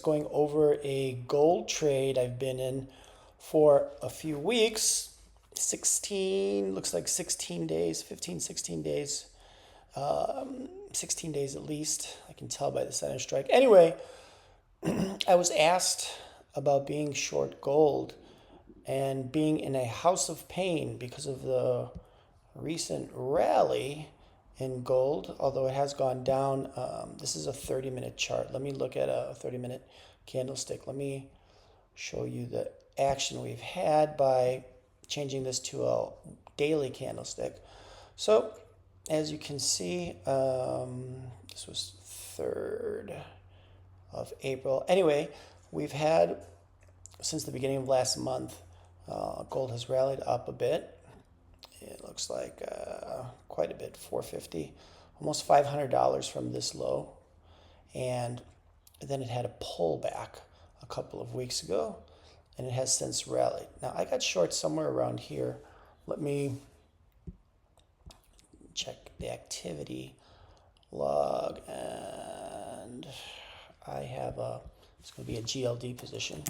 just going over a gold trade I've been in for a few weeks. 16, looks like 16 days, 15, 16 days, 16 days at least. I can tell by the center strike. Anyway, I was asked about being short gold and being in a house of pain because of the recent rally in gold, although it has gone down. This is a 30-minute chart. Let me look at a 30-minute candlestick. Let me show you the action we've had by changing this to a daily candlestick. So as you can see, this was 3rd of April. Anyway, we've had, since the beginning of last month, gold has rallied up a bit. It looks like quite a bit, 450, almost $500 from this low. And then it had a pullback a couple of weeks ago, and it has since rallied. Now, I got short somewhere around here. Let me check the activity log, and I have it's going to be a GLD position.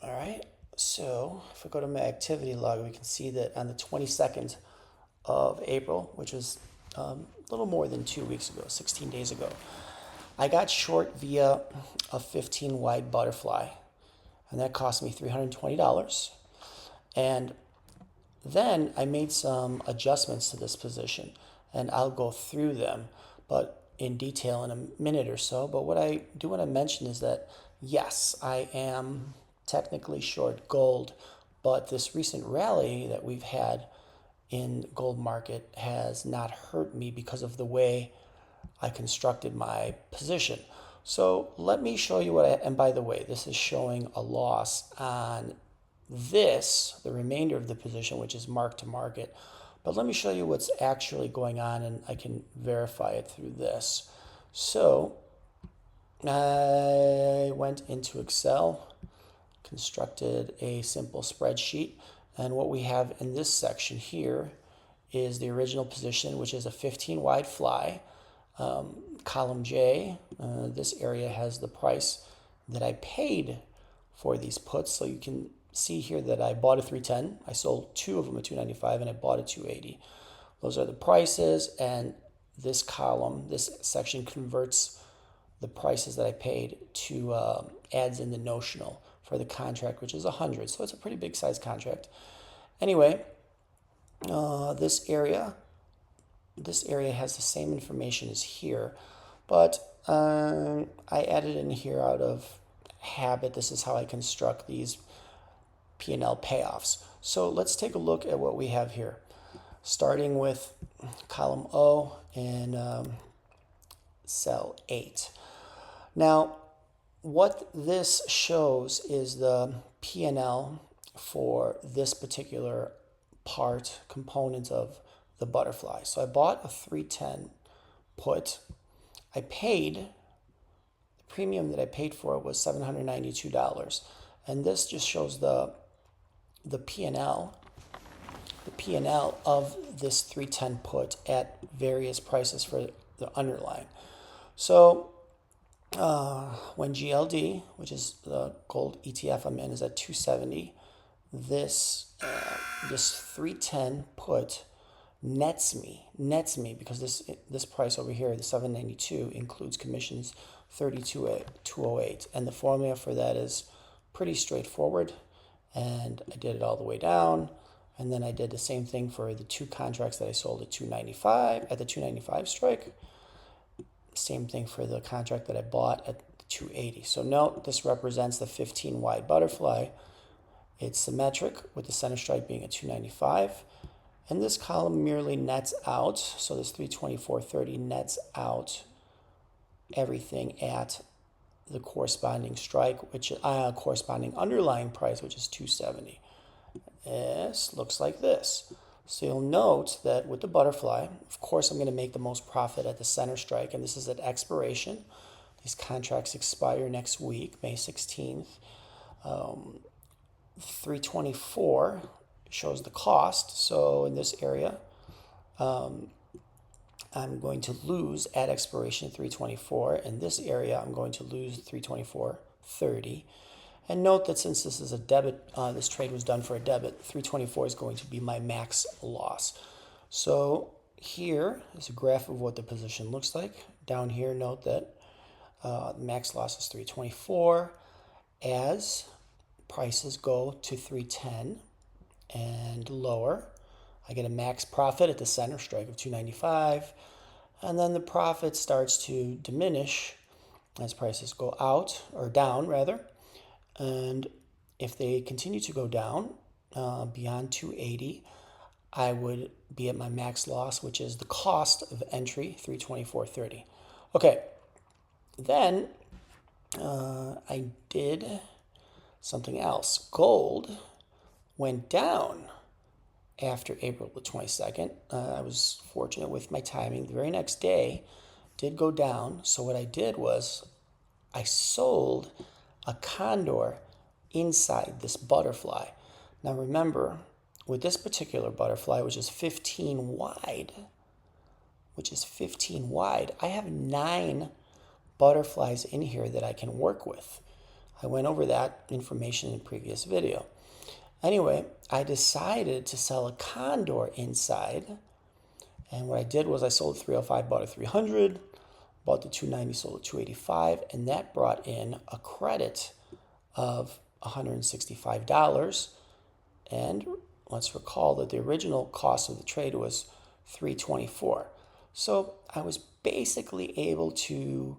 All right, so if I go to my activity log, we can see that on the 22nd of April, which was a little more than 2 weeks ago, 16 days ago, I got short via a 15 wide butterfly, and that cost me $320. And then I made some adjustments to this position, and I'll go through them but in detail in a minute or so. But what I do want to mention is that, yes, I am technically short gold, but this recent rally that we've had in gold market has not hurt me because of the way I constructed my position. So let me show you what and by the way, this is showing a loss on this, the remainder of the position, which is mark to market. But let me show you what's actually going on, and I can verify it through this. So I went into Excel, constructed a simple spreadsheet, and what we have in this section here is the original position, which is a 15 wide fly. Column J, this area has the price that I paid for these puts. So you can see here that I bought a 310, I sold 2 of them at 295, and I bought a 280. Those are the prices, and this column, this section converts the prices that I paid to adds in the notional for the contract, which is 100. So it's a pretty big size contract. Anyway, this area has the same information as here, but I added in here out of habit. This is how I construct these P&L payoffs. So let's take a look at what we have here, starting with column O in cell 8. Now, what this shows is the P&L for this particular component of the butterfly. So I bought a 310 put. I paid, the premium that I paid for it was $792. And this just shows the P&L of this 310 put at various prices for the underlying. So when GLD, which is the gold ETF I'm in, is at 270, this 310 put nets me because this price over here, the 792, includes commissions 32,208, and the formula for that is pretty straightforward. And I did it all the way down, and then I did the same thing for the 2 contracts that I sold at 295 at the 295 strike. Same thing for the contract that I bought at 280. So note, this represents the 15 wide butterfly. It's symmetric with the center strike being at 295. And this column merely nets out. So this 324.30 nets out everything at the corresponding strike, which corresponding underlying price, which is 270. This looks like this. So you'll note that with the butterfly, of course, I'm going to make the most profit at the center strike, and this is at expiration. These contracts expire next week, May 16th. 324 shows the cost. So in this area, I'm going to lose at expiration 324. In this area, I'm going to lose 324.30. And note that since this is a debit, this trade was done for a debit, 324 is going to be my max loss. So here is a graph of what the position looks like. Down here, note that the max loss is 324. As prices go to 310 and lower, I get a max profit at the center strike of 295, and then the profit starts to diminish as prices go out, or down rather, and if they continue to go down beyond 280, I would be at my max loss, which is the cost of entry, 324.30. Okay, then I did something else. Gold went down after April the 22nd. I was fortunate with my timing. The very next day did go down. So what I did was I sold a condor inside this butterfly. Now remember, with this particular butterfly, which is 15 wide, I have 9 butterflies in here that I can work with. I went over that information in a previous video. Anyway, I decided to sell a condor inside, and what I did was I sold 305, bought a 300, bought the 290, sold a 285, and that brought in a credit of $165. And let's recall that the original cost of the trade was $324. So I was basically able to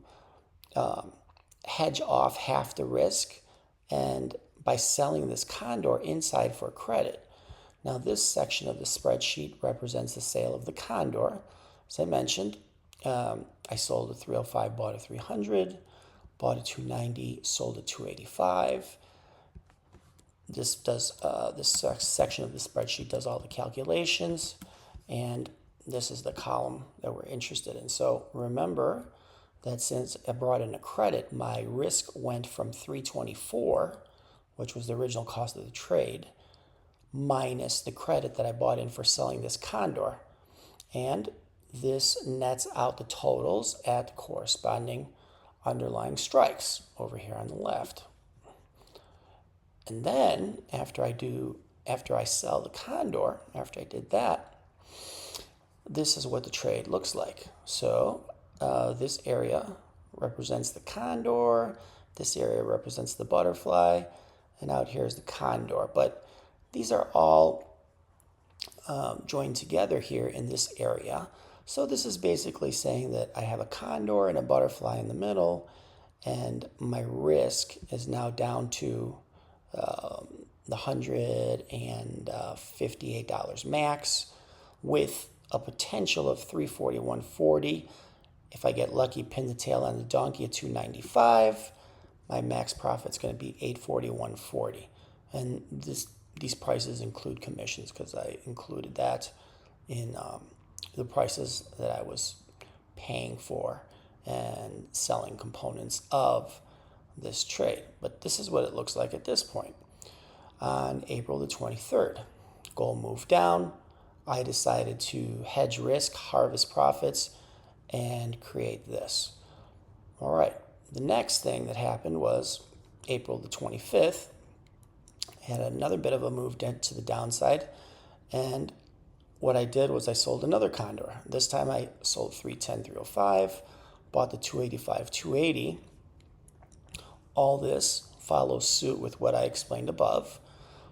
hedge off half the risk, and by selling this condor inside for credit. Now this section of the spreadsheet represents the sale of the condor. As I mentioned, I sold a 305, bought a 300, bought a 290, sold a 285. This section of the spreadsheet does all the calculations, and this is the column that we're interested in. So remember that since I brought in a credit, my risk went from 324, which was the original cost of the trade, minus the credit that I bought in for selling this condor. And this nets out the totals at the corresponding underlying strikes over here on the left. And then after I sell the condor, after I did that, this is what the trade looks like. So this area represents the condor, this area represents the butterfly, and out here is the condor. But these are all joined together here in this area. So this is basically saying that I have a condor and a butterfly in the middle, and my risk is now down to the $158 max, with a potential of 341.40. If I get lucky, pin the tail on the donkey at 295, my max profit's going to be 841.40. And these prices include commissions, because I included that in the prices that I was paying for and selling components of this trade. But this is what it looks like at this point. On April the 23rd, gold moved down. I decided to hedge risk, harvest profits, and create this. All right, the next thing that happened was April the 25th, I had another bit of a move to the downside, and what I did was I sold another condor. This time I sold 310, 305, bought the 285, 280. All this follows suit with what I explained above.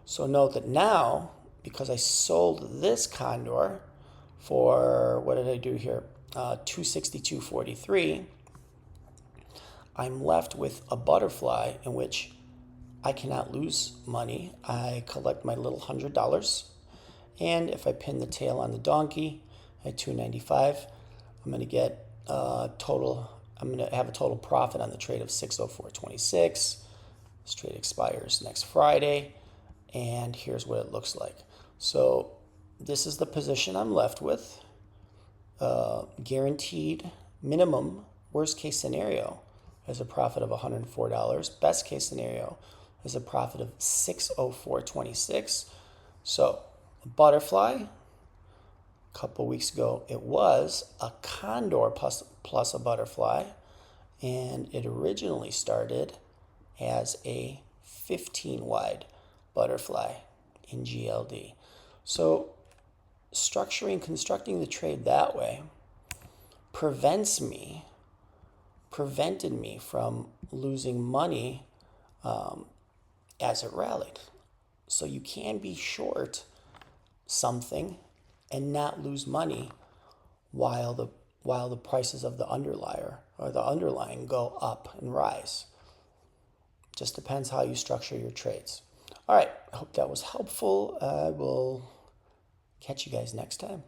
So note that now, because I sold this condor for, what did I do here? 262.43, I'm left with a butterfly in which I cannot lose money. I collect my little $100, and if I pin the tail on the donkey at 295, I'm going to get I'm going to have a total profit on the trade of 604.26. This trade expires next Friday, and here's what it looks like. So this is the position I'm left with. Guaranteed minimum worst case scenario is a profit of $104. Best case scenario is a profit of 604.26. So butterfly A couple weeks ago, it was a condor plus a butterfly, and it originally started as a 15 wide butterfly in GLD. So constructing the trade that way prevented me from losing money as it rallied. So you can be short something and not lose money while the prices of the underlier or the underlying go up and rise. Just depends how you structure your trades. All right, I hope that was helpful. I will catch you guys next time.